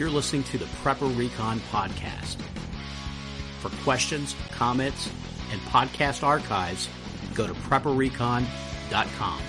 You're listening to the Prepper Recon podcast. For questions, comments, and podcast archives, go to prepperrecon.com.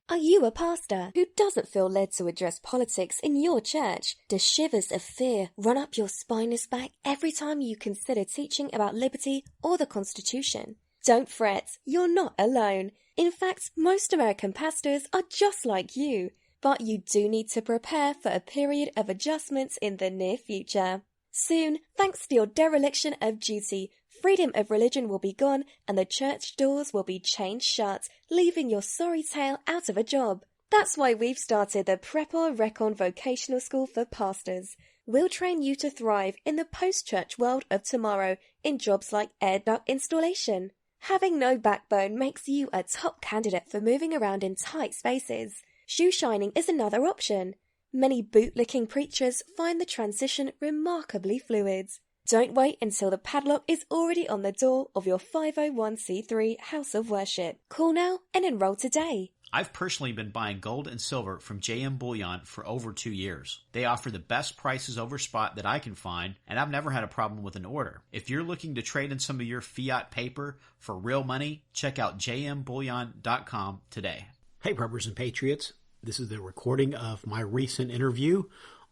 Are you a pastor who doesn't feel led to address politics in your church? Do shivers of fear run up your spineless back every time you consider teaching about liberty or the Constitution? Don't fret, you're not alone. In fact, most American pastors are just like you. But you do need to prepare for a period of adjustments in the near future. Soon, thanks to your dereliction of duty, freedom of religion will be gone and the church doors will be chained shut, leaving your sorry tail out of a job. That's why we've started the Prepper Recon Vocational School for Pastors. We'll train you to thrive in the post-church world of tomorrow in jobs like air duct installation. Having no backbone makes you a top candidate for moving around in tight spaces. Shoe shining is another option. Many bootlicking preachers find the transition remarkably fluid. Don't wait until the padlock is already on the door of your 501c3 house of worship. Call now and enroll today. I've personally been buying gold and silver from JM Bullion for over 2 years. They offer the best prices over spot that I can find, and I've never had a problem with an order. If you're looking to trade in some of your fiat paper for real money, check out jmbullion.com today. Hey, Preppers and Patriots. This is the recording of my recent interview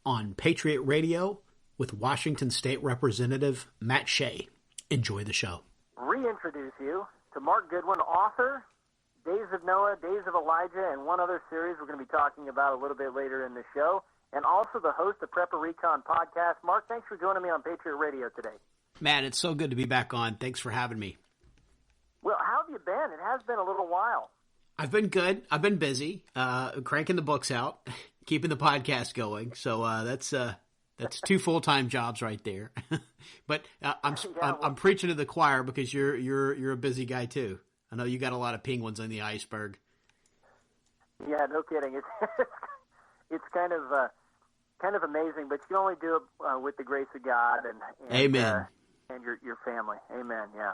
on Patriot Radio with Washington State Representative Matt Shea. Enjoy the show. Reintroduce you to Mark Goodwin, author, Days of Noah, Days of Elijah, and one other series we're going to be talking about a little bit later in the show, and also the host of Prepper Recon podcast. Mark, thanks for joining me on Patriot Radio today. Matt, it's so good to be back on. Thanks for having me. Well, how have you been? It has been a little while. I've been good. I've been busy, cranking the books out, keeping the podcast going. So that's 2 full-time jobs right there. But I'm preaching to the choir because you're a busy guy too. I know you got a lot of penguins on the iceberg. Yeah, no kidding. It's kind of amazing, but you can only do it with the grace of God and Amen. And your family. Amen. Yeah.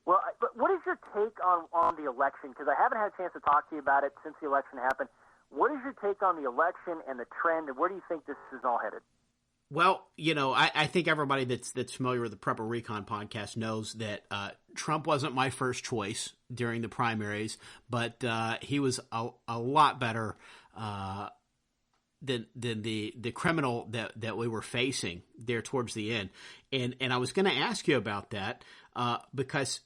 Well, but what is your take on the election? Because I haven't had a chance to talk to you about it since the election happened. What is your take on the election and the trend, and where do you think this is all headed? Well, I think everybody that's familiar with the Prepper Recon podcast knows that Trump wasn't my first choice during the primaries, but he was a lot better than the criminal that we were facing there towards the end. And I was going to ask you about that because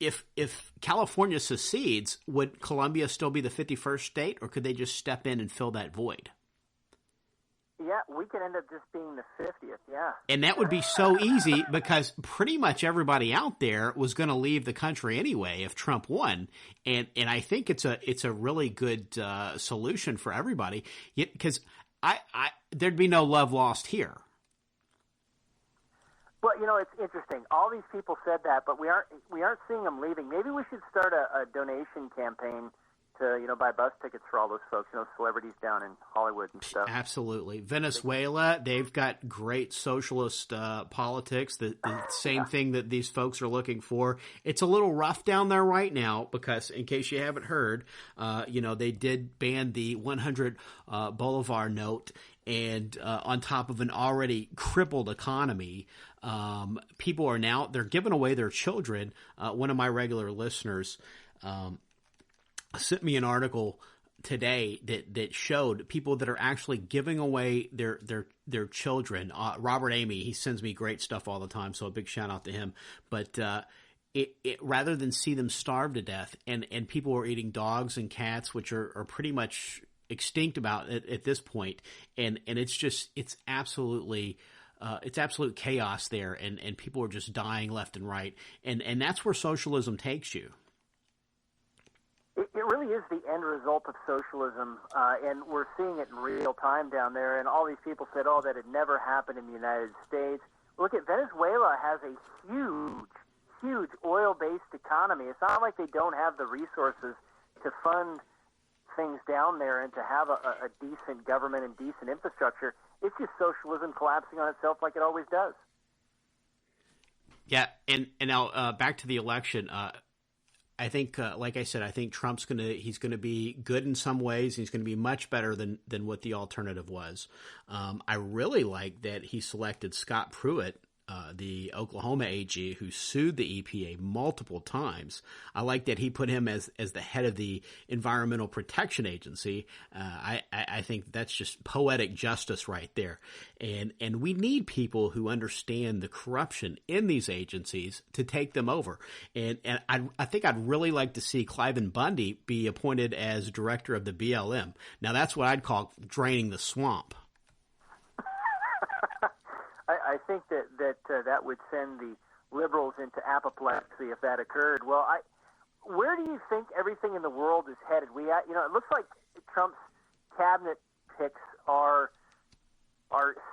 if California secedes, would Columbia still be the 51st state, or could they just step in and fill that void? Yeah, we could end up just being the 50th, yeah. And that would be so easy because pretty much everybody out there was going to leave the country anyway if Trump won. And I think it's a really good solution for everybody because there'd be no love lost here. Well, it's interesting. All these people said that, but we aren't seeing them leaving. Maybe we should start a donation campaign to buy bus tickets for all those folks, celebrities down in Hollywood and stuff. Absolutely. Venezuela, they've got great socialist politics, the same thing that these folks are looking for. It's a little rough down there right now because, in case you haven't heard, they did ban the 100 Bolivar note, and on top of an already crippled economy, people are now, they're giving away their children. One of my regular listeners sent me an article today that showed people that are actually giving away their children. Robert Amy, he sends me great stuff all the time, so a big shout out to him. But it rather than see them starve to death, and people are eating dogs and cats, which are pretty much extinct at this point, and it's absolute chaos there, and people are just dying left and right, and that's where socialism takes you. It really is the end result of socialism, and we're seeing it in real time down there. And all these people said, that it never happened in the United States. Look at Venezuela has a huge oil-based economy. It's not like they don't have the resources to fund things down there and to have a decent government and decent infrastructure. It's just socialism collapsing on itself like it always does. Yeah, and now back to the election. think, like I said, I think he's gonna be good in some ways. He's gonna be much better than what the alternative was. I really like that he selected Scott Pruitt, the Oklahoma AG, who sued the EPA multiple times. I like that he put him as the head of the Environmental Protection Agency. I think that's just poetic justice right there. And we need people who understand the corruption in these agencies to take them over. And I think I'd really like to see Cliven Bundy be appointed as director of the BLM. Now that's what I'd call draining the swamp. I think that would send the liberals into apoplexy if that occurred. Well, where do you think everything in the world is headed? It looks like Trump's cabinet picks are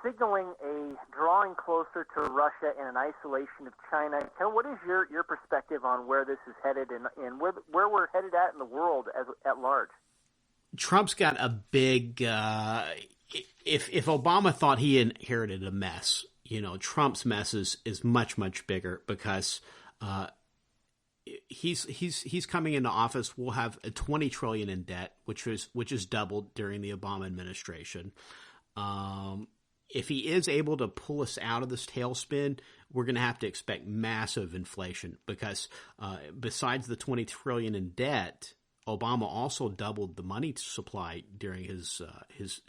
signaling a drawing closer to Russia and an isolation of China. What is your perspective on where this is headed and where we're headed at in the world at large? Trump's got a big. If Obama thought he inherited a mess, Trump's mess is much, much bigger because he's coming into office. We'll have a $20 trillion in debt, which is doubled during the Obama administration. If he is able to pull us out of this tailspin, we're going to have to expect massive inflation because besides the $20 trillion in debt, Obama also doubled the money supply during his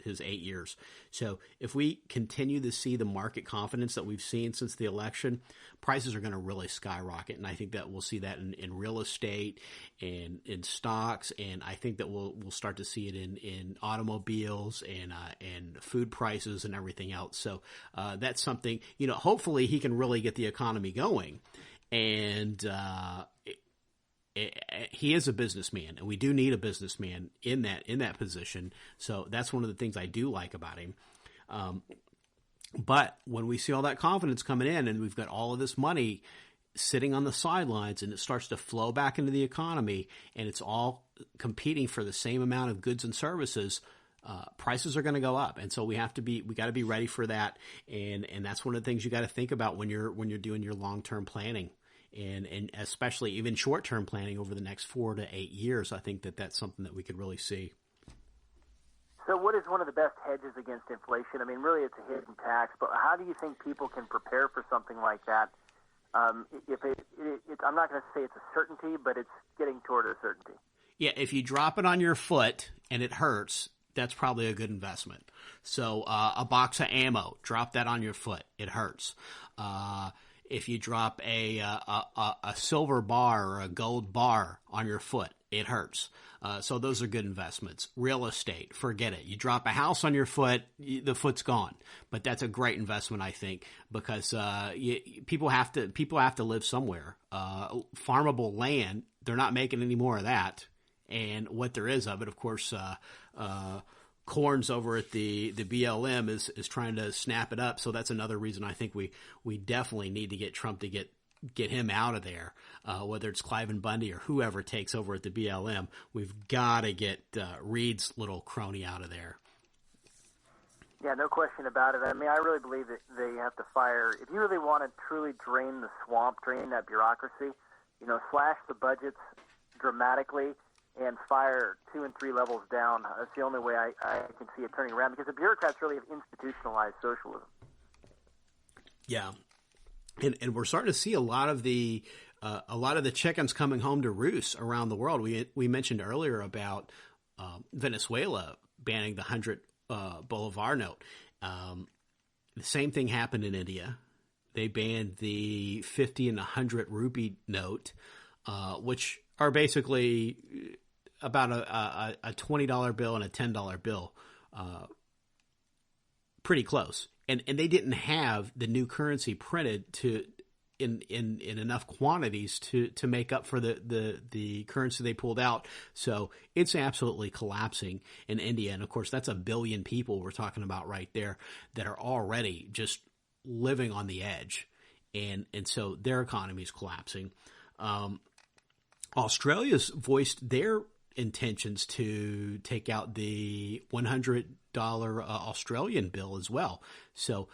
8 years. So if we continue to see the market confidence that we've seen since the election, prices are going to really skyrocket. And I think that we'll see that in real estate and in stocks. And I think that we'll start to see it in automobiles and food prices and everything else. So that's something, hopefully he can really get the economy going. And he is a businessman, and we do need a businessman in that position. So that's one of the things I do like about him. But when we see all that confidence coming in, and we've got all of this money sitting on the sidelines, and it starts to flow back into the economy, and it's all competing for the same amount of goods and services, prices are going to go up. And so we got to be ready for that. And that's one of the things you got to think about when you're doing your long-term planning. And especially even short-term planning over the next 4 to 8 years, I think that's something that we could really see. So what is one of the best hedges against inflation? I mean, really it's a hidden tax, but how do you think people can prepare for something like that? I'm not going to say it's a certainty, but it's getting toward a certainty. Yeah, if you drop it on your foot and it hurts, that's probably a good investment. So a box of ammo, drop that on your foot. It hurts. If you drop a silver bar or a gold bar on your foot, it hurts. So those are good investments. Real estate, forget it. You drop a house on your foot, the foot's gone. But that's a great investment, I think, because people have to live somewhere. Farmable land, they're not making any more of that. And what there is of it, of course, Corns over at the BLM is trying to snap it up. So that's another reason I think we definitely need to get Trump to get him out of there. Whether it's Cliven Bundy or whoever takes over at the BLM, we've got to get Reed's little crony out of there. Yeah, no question about it. I mean, I really believe that they have to fire. If you really want to truly drain the swamp, drain that bureaucracy, slash the budgets dramatically and fire 2 and 3 levels down. That's the only way I can see it turning around, because the bureaucrats really have institutionalized socialism. Yeah, and we're starting to see a lot of the chickens coming home to roost around the world. We mentioned earlier about Venezuela banning the 100 Bolivar note. The same thing happened in India. They banned the 50 and 100 rupee note, which are basically about a $20 bill and a $10 bill, pretty close. And they didn't have the new currency printed in enough quantities to make up for the currency they pulled out. So it's absolutely collapsing in India. And of course, that's 1 billion people we're talking about right there that are already just living on the edge. And so their economy is collapsing. Australia's voiced their intentions to take out the $100 Australian bill as well. So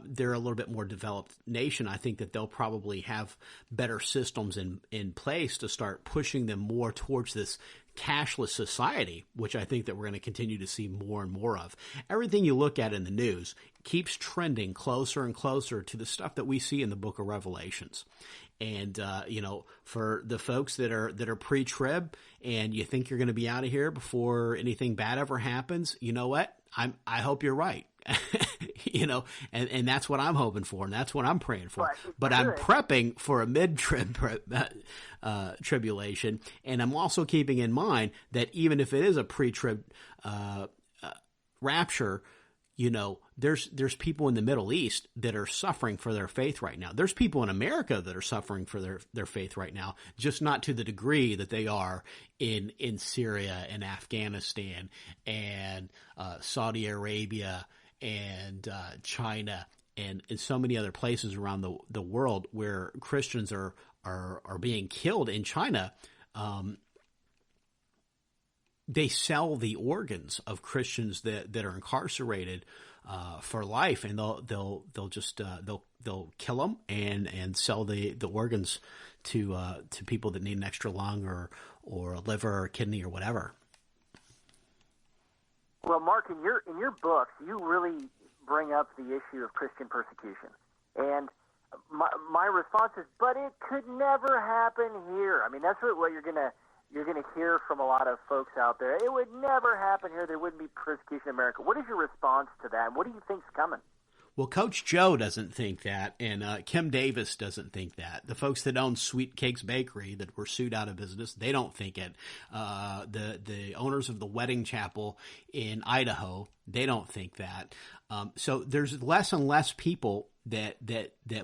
they're a little bit more developed nation. I think that they'll probably have better systems in place to start pushing them more towards this cashless society, which I think that we're going to continue to see more and more of. Everything you look at in the news keeps trending closer and closer to the stuff that we see in the book of Revelations. And, for the folks that are pre-trib and you think you're going to be out of here before anything bad ever happens, you know what? I hope you're right. And that's what I'm hoping for, and that's what I'm praying for. But I'm prepping for a mid-trib tribulation, and I'm also keeping in mind that even if it is a pre-trib rapture, there's people in the Middle East that are suffering for their faith right now. There's people in America that are suffering for their faith right now, just not to the degree that they are in Syria and Afghanistan and Saudi Arabia and China and in so many other places around the world where Christians are being killed. In China, they sell the organs of Christians that are incarcerated for life, and they'll kill them and sell the organs to people that need an extra lung or a liver or kidney or whatever. Well, Mark, in your books, you really bring up the issue of Christian persecution, and my response is, but it could never happen here. I mean, that's what you're gonna hear from a lot of folks out there. It would never happen here. There wouldn't be persecution in America. What is your response to that? And what do you think's coming? Well, Coach Joe doesn't think that, and Kim Davis doesn't think that. The folks that own Sweet Cakes Bakery that were sued out of business, they don't think it. The owners of the Wedding Chapel in Idaho, they don't think that. So there's less and less people that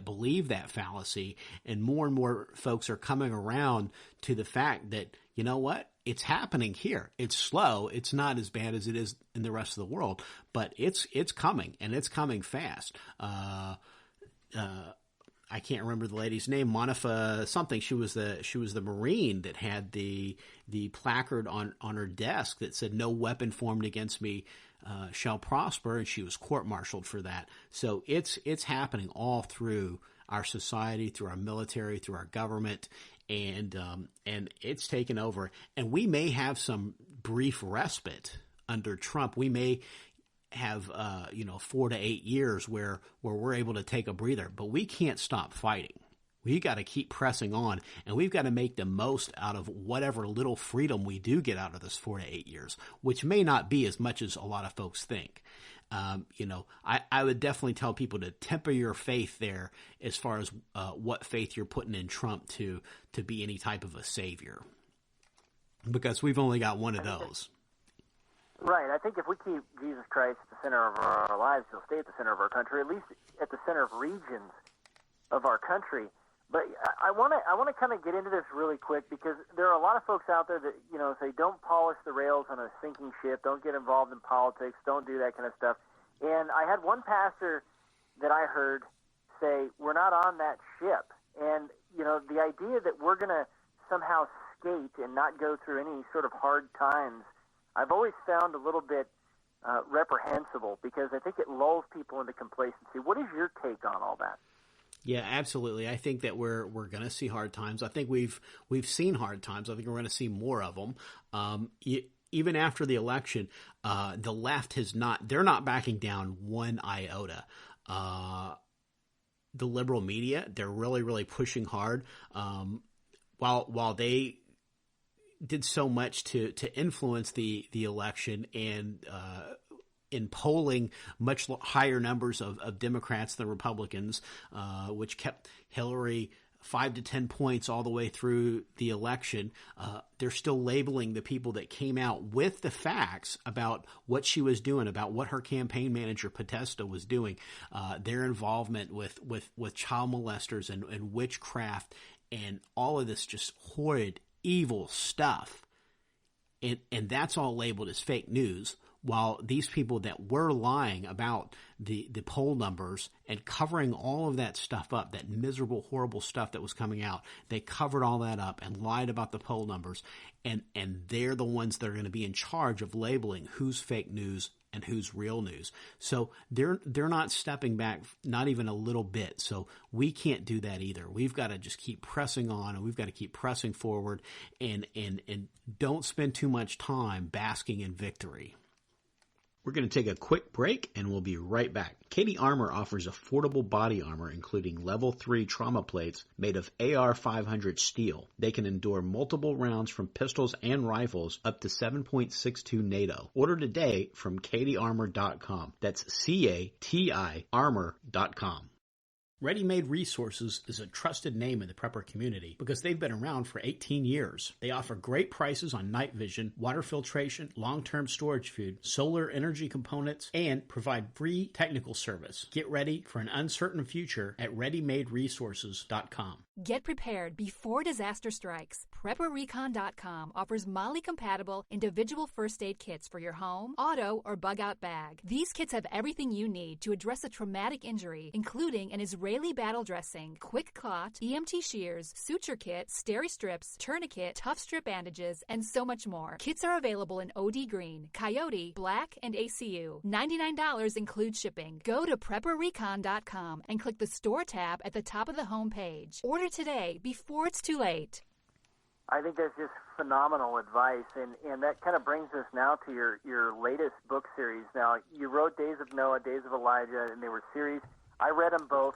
believe that fallacy, and more folks are coming around to the fact that, you know what? It's happening here. It's slow. It's not as bad as it is in the rest of the world, but it's coming, and it's coming fast. I can't remember the lady's name, Monifa something. She was the Marine that had the placard on her desk that said, "No weapon formed against me shall prosper," and she was court-martialed for that. So it's happening all through our society, through our military, through our government, and it's taken over. And we may have some brief respite under Trump. We may have 4 to 8 years where we're able to take a breather, but we can't stop fighting. We got to keep pressing on, and we've got to make the most out of whatever little freedom we do get out of this 4 to 8 years, which may not be as much as a lot of folks think. I would definitely tell people to temper your faith there as far as what faith you're putting in Trump to be any type of a savior, because we've only got one of those. Right. I think if we keep Jesus Christ at the center of our lives, he'll stay at the center of our country, at least at the center of regions of our country. But I want to kind of get into this really quick, because there are a lot of folks out there that, say, don't polish the rails on a sinking ship, don't get involved in politics, don't do that kind of stuff. And I had one pastor that I heard say, we're not on that ship. And, the idea that we're going to somehow skate and not go through any sort of hard times, I've always found a little bit reprehensible, because I think it lulls people into complacency. What is your take on all that? Yeah, absolutely. I think that we're going to see hard times. I think we've seen hard times. I think we're going to see more of them. Even after the election, the left they're not backing down one iota. The liberal media, they're really, really pushing hard. While they did so much to influence the election and in polling much higher numbers of Democrats than Republicans, which kept Hillary 5 to 10 points all the way through the election. They're still labeling the people that came out with the facts about what she was doing, about what her campaign manager Podesta was doing, their involvement with child molesters and witchcraft and all of this just horrid, evil stuff. And that's all labeled as fake news, while these people that were lying about the poll numbers and covering all of that stuff up, that miserable, horrible stuff that was coming out, they covered all that up and lied about the poll numbers. And they're the ones that are going to be in charge of labeling who's fake news and who's real news. So they're not stepping back, not even a little bit. So we can't do that either. We've got to just keep pressing on, and we've got to keep pressing forward, and don't spend too much time basking in victory. We're going to take a quick break, and we'll be right back. Kady Armor offers affordable body armor, including level 3 trauma plates made of AR-500 steel. They can endure multiple rounds from pistols and rifles up to 7.62 NATO. Order today from KadyArmor.com. That's C-A-T-I armor.com. Ready Made Resources is a trusted name in the prepper community because they've been around for 18 years. They offer great prices on night vision, water filtration, long-term storage food, solar energy components, and provide free technical service. Get ready for an uncertain future at ReadyMadeResources.com. Get prepared before disaster strikes. PrepperRecon.com offers MOLLE-compatible individual first aid kits for your home, auto, or bug-out bag. These kits have everything you need to address a traumatic injury, including an Israeli battle dressing, quick clot, EMT shears, suture kit, steri-strips, tourniquet, tough strip bandages, and so much more. Kits are available in OD Green, Coyote, Black, and ACU. $99 includes shipping. Go to PrepperRecon.com and click the Store tab at the top of the home page. Order today before it's too late. I think that's just phenomenal advice, and that kind of brings us now to your latest book series. Now, you wrote Days of Noah, Days of Elijah, and they were series. I read them both.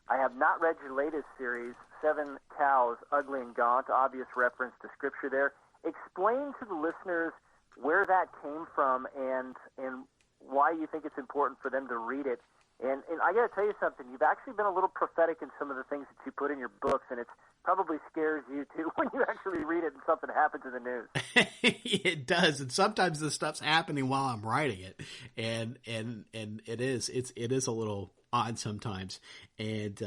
I have not read your latest series, 7 Cows, Ugly and Gaunt, obvious reference to Scripture there. Explain to the listeners where that came from and why you think it's important for them to read it. And I got to tell you something. You've actually been a little prophetic in some of the things that you put in your books, and it probably scares you, too, when you actually read it and something happens in the news. It does, and sometimes this stuff's happening while I'm writing it, and it is a little odd sometimes. And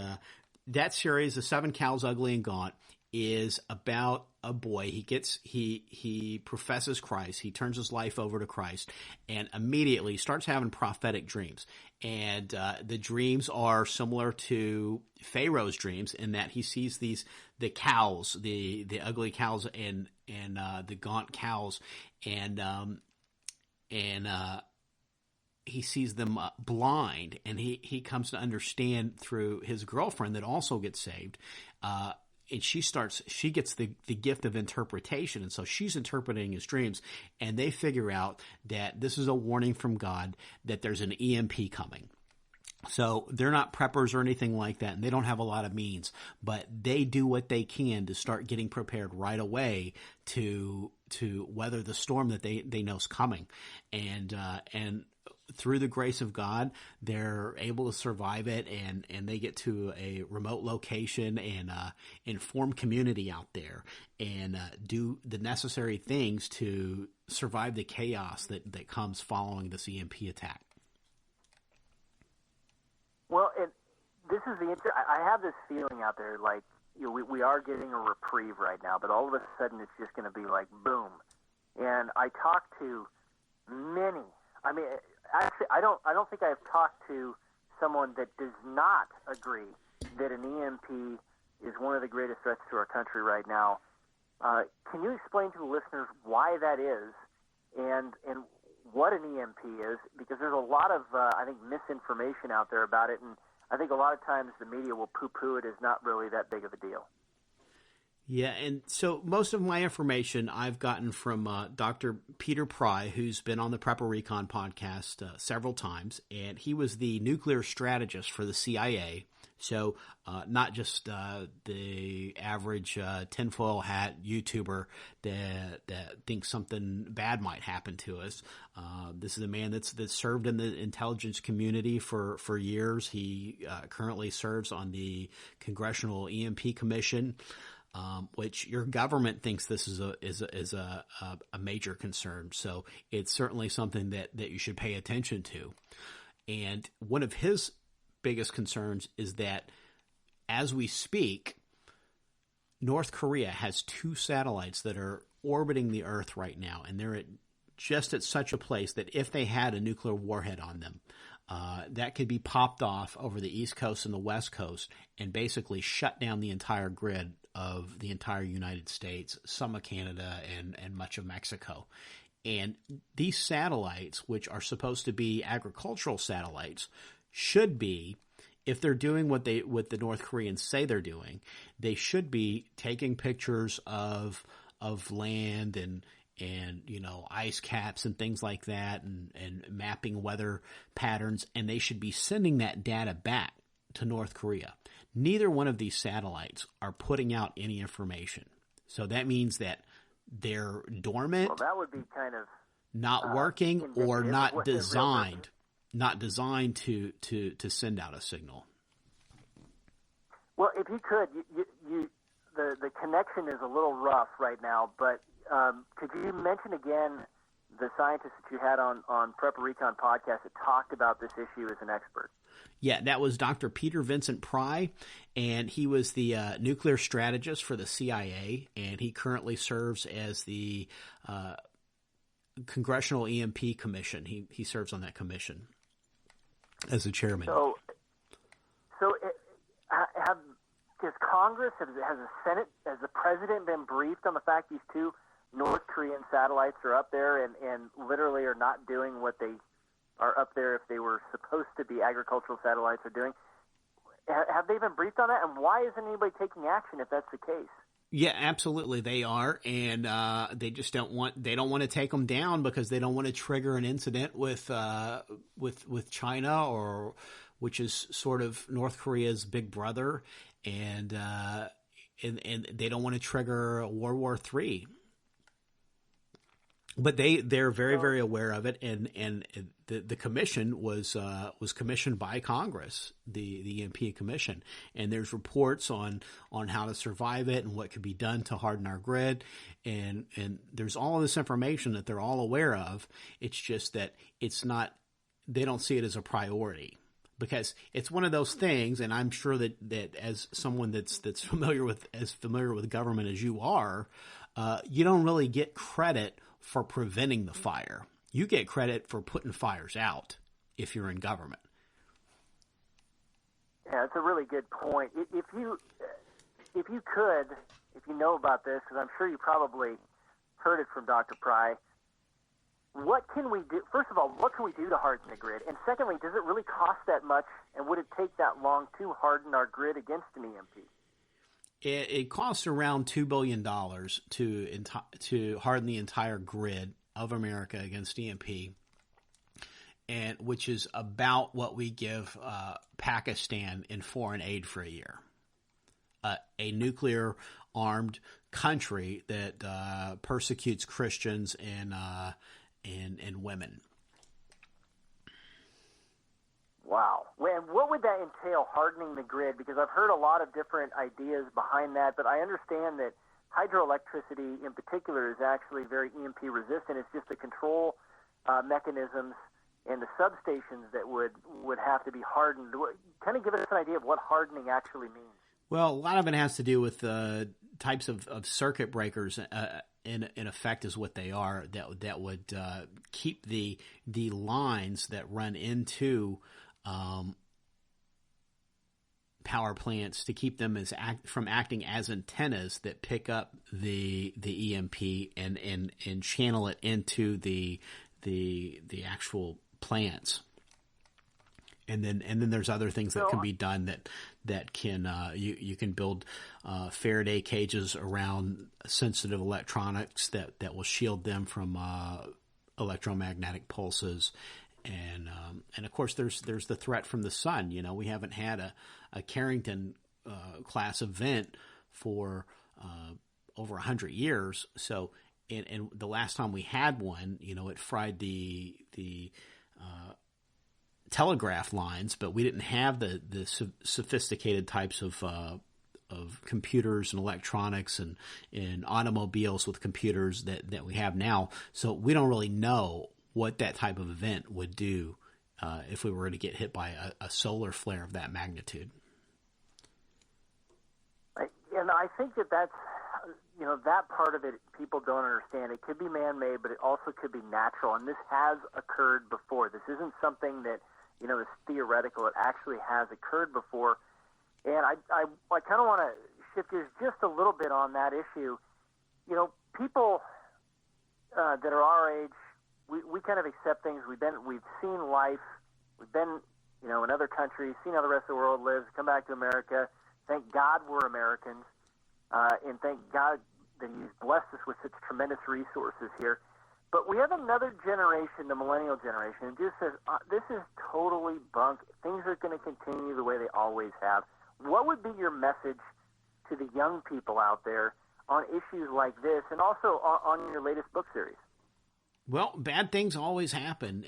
that series, The 7 Cows, Ugly and Gaunt, is about a boy. He professes Christ. He turns his life over to Christ and immediately starts having prophetic dreams. And the dreams are similar to Pharaoh's dreams in that he sees the cows, the ugly cows and the gaunt cows, and he sees them blind, and he comes to understand through his girlfriend that also gets saved. And she gets the gift of interpretation. And so she's interpreting his dreams, and they figure out that this is a warning from God that there's an EMP coming. So they're not preppers or anything like that, and they don't have a lot of means, but they do what they can to start getting prepared right away to weather the storm that they know is coming. And through the grace of God, they're able to survive it, and they get to a remote location and form community out there and do the necessary things to survive the chaos that comes following this EMP attack. Well, this is I have this feeling out there, like, you know, we are getting a reprieve right now, but all of a sudden it's just going to be like boom. And I talked to many. I mean, actually, I don't think I've talked to someone that does not agree that an EMP is one of the greatest threats to our country right now. Can you explain to the listeners why that is, and what an EMP is? Because there's a lot of, I think, misinformation out there about it, and I think a lot of times the media will poo-poo it as not really that big of a deal. Yeah, and so most of my information I've gotten from Dr. Peter Pry, who's been on the Prepper Recon podcast several times, and he was the nuclear strategist for the CIA. So not just the average tinfoil hat YouTuber that thinks something bad might happen to us. This is a man that's served in the intelligence community for years. He currently serves on the Congressional EMP Commission. Which your government thinks this is a major concern. So it's certainly something that you should pay attention to. And one of his biggest concerns is that as we speak, North Korea has 2 satellites that are orbiting the Earth right now, and they're at just at such a place that if they had a nuclear warhead on them, that could be popped off over the East Coast and the West Coast and basically shut down the entire grid of the entire United States, some of Canada, and much of Mexico. And these satellites, which are supposed to be agricultural satellites, should be, if they're doing what the North Koreans say they're doing, they should be taking pictures of land and ice caps and things like that, and mapping weather patterns, and they should be sending that data back to North Korea. Neither one of these satellites are putting out any information. So that means that they're dormant. Well, that would be kind of not working, or not designed to send out a signal. Well, if you could, the connection is a little rough right now, but could you mention again the scientist that you had on Prepper Recon podcast that talked about this issue as an expert? Yeah, that was Dr. Peter Vincent Pry, and he was the nuclear strategist for the CIA, and he currently serves as the Congressional EMP Commission. He serves on that commission as the chairman. Has Congress, has the Senate, has the president been briefed on the fact these two North Korean satellites are up there and literally are not doing what they are up there if they were supposed to be agricultural satellites are doing? Have they been briefed on that? And why isn't anybody taking action if that's the case? Yeah, absolutely, they are, and they just don't want to take them down because they don't want to trigger an incident with China, or which is sort of North Korea's big brother, and they don't want to trigger World War III. But they're very, very aware of it, and the commission was commissioned by Congress, the EMP commission, and there's reports on how to survive it and what could be done to harden our grid, and there's all of this information that they're all aware of. It's just that they don't see it as a priority, because it's one of those things, and I'm sure that as someone that's familiar with government as you are, you don't really get credit for preventing the fire. You get credit for putting fires out if you're in government. Yeah, that's a really good point. If you know about this, because I'm sure you probably heard it from Dr. Pry, what can we do? First of all, what can we do to harden the grid? And secondly, does it really cost that much, and would it take that long to harden our grid against an EMP? It costs around $2 billion to harden the entire grid of America against EMP, and which is about what we give Pakistan in foreign aid for a year. A nuclear-armed country that persecutes Christians and women. Wow. And what would that entail, hardening the grid? Because I've heard a lot of different ideas behind that, but I understand that hydroelectricity in particular is actually very EMP resistant. It's just the control mechanisms and the substations that would have to be hardened. Kind of give us an idea of what hardening actually means. Well, a lot of it has to do with types of circuit breakers in effect is what they are that would keep the lines that run into power plants, to keep them from acting as antennas that pick up the EMP and channel it into the actual plants. And then there's other things that can be done that can you can build Faraday cages around sensitive electronics that will shield them from electromagnetic pulses. And of course there's the threat from the sun. You know, we haven't had a Carrington class event for over 100 years. So and the last time we had one, you know, it fried the telegraph lines, but we didn't have the sophisticated types of computers and electronics and automobiles with computers that we have now. So we don't really know what that type of event would do if we were to get hit by a solar flare of that magnitude. And I think that's that part of it people don't understand. It could be man-made, but it also could be natural, and this has occurred before. This isn't something that, is theoretical. It actually has occurred before, and I kind of want to shift gears just a little bit on that issue. People that are our age, we kind of accept things. We've seen life. We've been, in other countries, seen how the rest of the world lives, come back to America. Thank God we're Americans, and thank God that He's blessed us with such tremendous resources here. But we have another generation, the millennial generation, and just says, this is totally bunk. Things are going to continue the way they always have. What would be your message to the young people out there on issues like this, and also on your latest book series? Well, bad things always happen,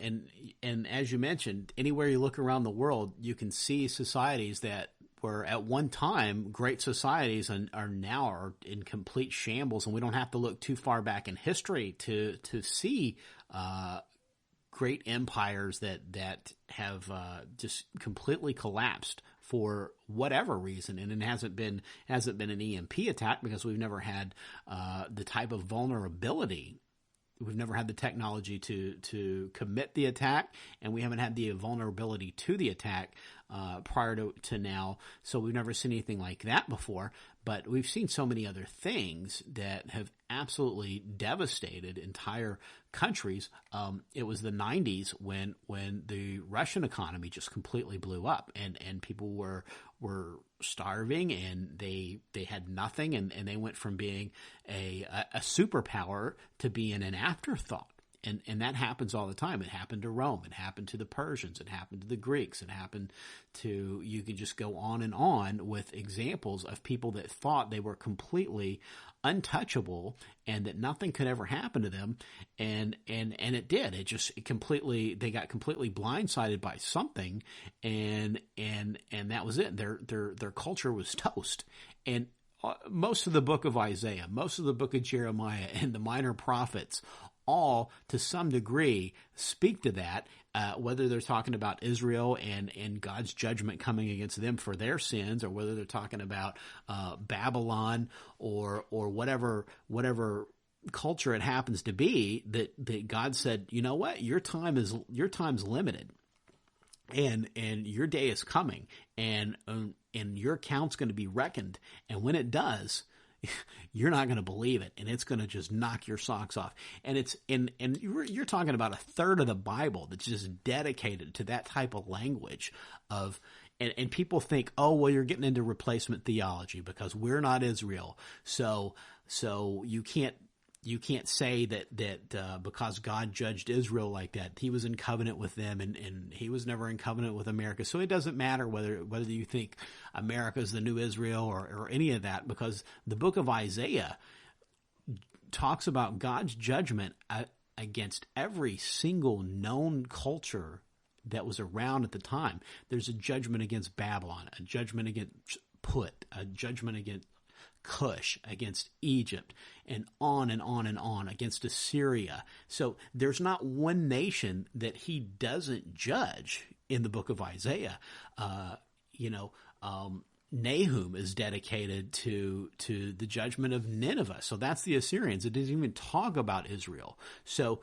and as you mentioned, anywhere you look around the world, you can see societies that were at one time great societies and are now in complete shambles, and we don't have to look too far back in history to see great empires that have just completely collapsed for whatever reason, and it hasn't been an EMP attack because we've never had the type of vulnerability. We've never had the technology to commit the attack, and we haven't had the vulnerability to the attack prior to now. So we've never seen anything like that before. But we've seen so many other things that have absolutely devastated entire countries. It was the 90s when the Russian economy just completely blew up, and people were starving, and they had nothing, and they went from being a superpower to being an afterthought. And that happens all the time. It happened to Rome. It happened to the Persians. It happened to the Greeks. It happened to, you could just go on with examples of people that thought they were completely untouchable and that nothing could ever happen to them. And it did. They got completely blindsided by something, and that was it. Their culture was toast. And most of the book of Isaiah, most of the book of Jeremiah, and the minor prophets all, to some degree, speak to that, whether they're talking about Israel and God's judgment coming against them for their sins, or whether they're talking about Babylon or whatever culture it happens to be, that God said, you know what, your time's limited, and your day is coming, and your account's going to be reckoned, and when it does, you're not going to believe it, and it's going to just knock your socks off. And you're talking about a third of the Bible that's just dedicated to that type of language of, and people think, oh, well, you're getting into replacement theology because we're not Israel, so you can't say that because God judged Israel like that, He was in covenant with them, and He was never in covenant with America. So it doesn't matter whether you think America is the new Israel or any of that, because the book of Isaiah talks about God's judgment against every single known culture that was around at the time. There's a judgment against Babylon, a judgment against Put, a judgment against Cush, against Egypt, and on and on and on, against Assyria. So there's not one nation that He doesn't judge in the book of Isaiah. Nahum is dedicated to the judgment of Nineveh. So that's the Assyrians. It doesn't even talk about Israel. So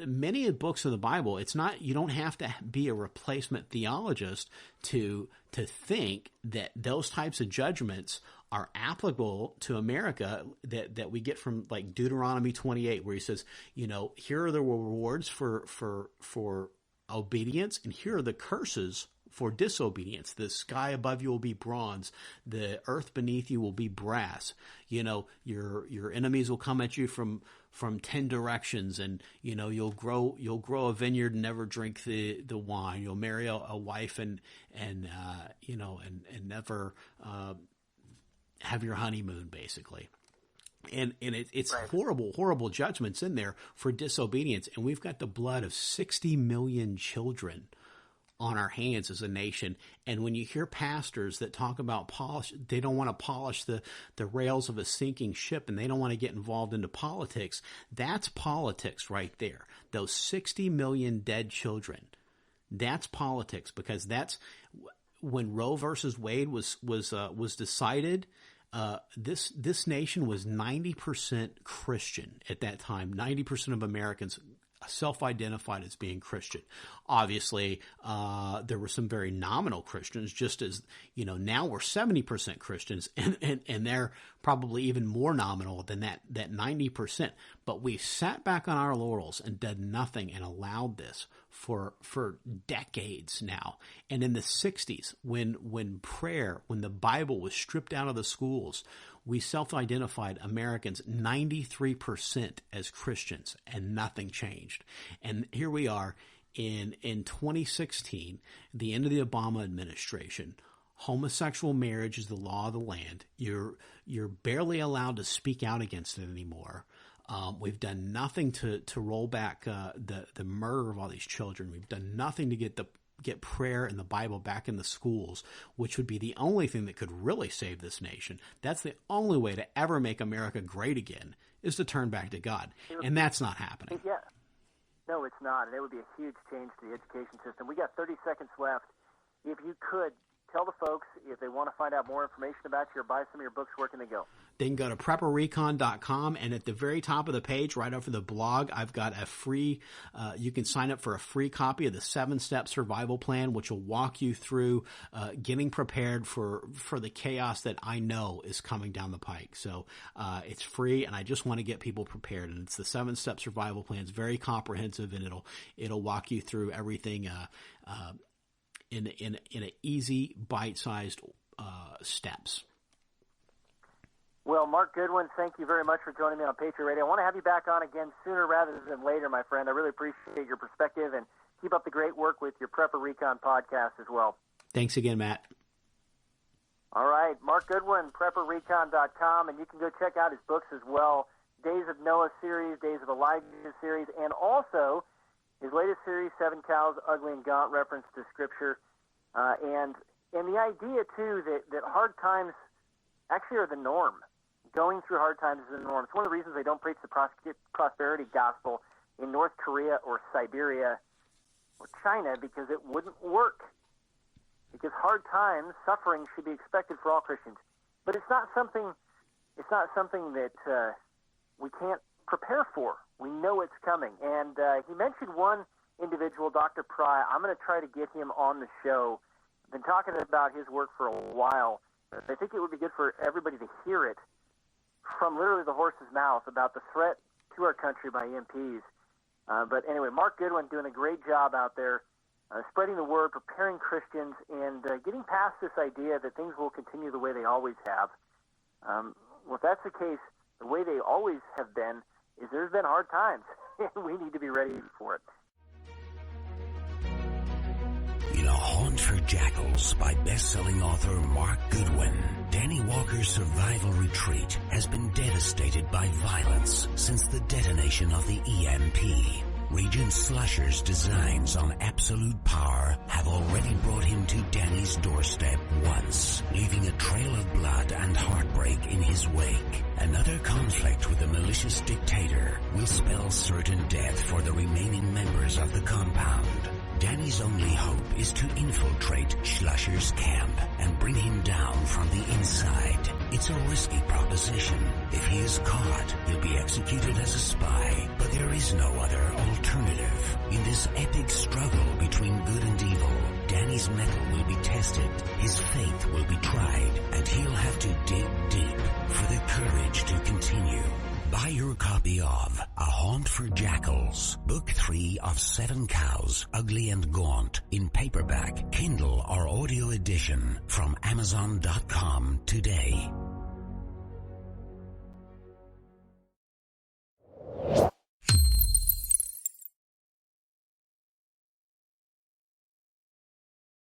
many books of the Bible, it's not, you don't have to be a replacement theologist to think that those types of judgments are applicable to America, that we get from like Deuteronomy 28, where He says, here are the rewards for obedience, and here are the curses for disobedience. The sky above you will be bronze. The earth beneath you will be brass. Your enemies will come at you from 10 directions, and you'll grow a vineyard and never drink the wine. You'll marry a wife and never have your honeymoon, basically. And it's right. Horrible judgments in there for disobedience. And we've got the blood of 60 million children on our hands as a nation. And when you hear pastors that talk about they don't want to polish the rails of a sinking ship, and they don't want to get involved into politics. That's politics right there. Those 60 million dead children. That's politics, because that's when Roe versus Wade was decided. this nation was 90% Christian at that time. 90% of Americans self-identified as being Christian. Obviously, there were some very nominal Christians, just as, now we're 70% Christians, and they're probably even more nominal than that 90%. But we sat back on our laurels and did nothing and allowed this for decades now. And in the 60s, when the Bible was stripped out of the schools, we self-identified Americans 93% as Christians, and nothing changed. And here we are in 2016, the end of the Obama administration. Homosexual marriage is the law of the land. You're barely allowed to speak out against it anymore. We've done nothing to roll back the murder of all these children. We've done nothing to get prayer and the Bible back in the schools, which would be the only thing that could really save this nation. That's the only way to ever make America great again, is to turn back to God. And that's not happening. Yeah. No, it's not. And it would be a huge change to the education system. We got 30 seconds left. If you could, tell the folks, if they want to find out more information about you or buy some of your books, where can they go? They can go to prepperrecon.com, and at the very top of the page, right over the blog, I've got a free, you can sign up for a free copy of the 7-Step Survival Plan, which will walk you through getting prepared for the chaos that I know is coming down the pike. So it's free, and I just want to get people prepared. And it's the 7-Step Survival Plan. It's very comprehensive, and it'll walk you through everything in an easy, bite-sized steps. Well, Mark Goodwin, thank you very much for joining me on Patriot Radio. I want to have you back on again sooner rather than later, my friend. I really appreciate your perspective, and keep up the great work with your Prepper Recon podcast as well. Thanks again, Matt. All right, Mark Goodwin, prepperrecon.com, and you can go check out his books as well, Days of Noah series, Days of Elijah series, and also his latest series, 7 Cows, Ugly and Gaunt, reference to Scripture. And the idea, too, that hard times actually are the norm. Going through hard times is the norm. It's one of the reasons they don't preach the prosperity gospel in North Korea or Siberia or China, because it wouldn't work. Because hard times, suffering should be expected for all Christians. But it's not something that we can't prepare for. We know it's coming. And he mentioned one individual, Dr. Pry. I'm going to try to get him on the show. I've been talking about his work for a while. I think it would be good for everybody to hear it from literally the horse's mouth about the threat to our country by EMPs. But anyway, Mark Goodwin doing a great job out there, spreading the word, preparing Christians, and getting past this idea that things will continue the way they always have. Well, if that's the case, the way they always have been is there's been hard times, and we need to be ready for it. In A Haunt for Jackals by best-selling author Mark Goodwin, Danny Walker's survival retreat has been devastated by violence since the detonation of the EMP. Regent Slusher's designs on absolute power have already brought him to Danny's doorstep once, leaving a trail of blood and heartbreak in his wake. Another conflict with the malicious dictator will spell certain death for the remaining members of the compound. Danny's only hope is to infiltrate Schlusher's camp and bring him down from the inside. It's a risky proposition. If he is caught, he'll be executed as a spy, but there is no other alternative. In this epic struggle between good and evil, Danny's mettle will be tested, his faith will be tried, and he'll have to dig deep for the courage to continue. Buy your copy of A Haunt for Jackals, Book 3 of 7 Cows, Ugly and Gaunt, in paperback, Kindle, or audio edition from Amazon.com today.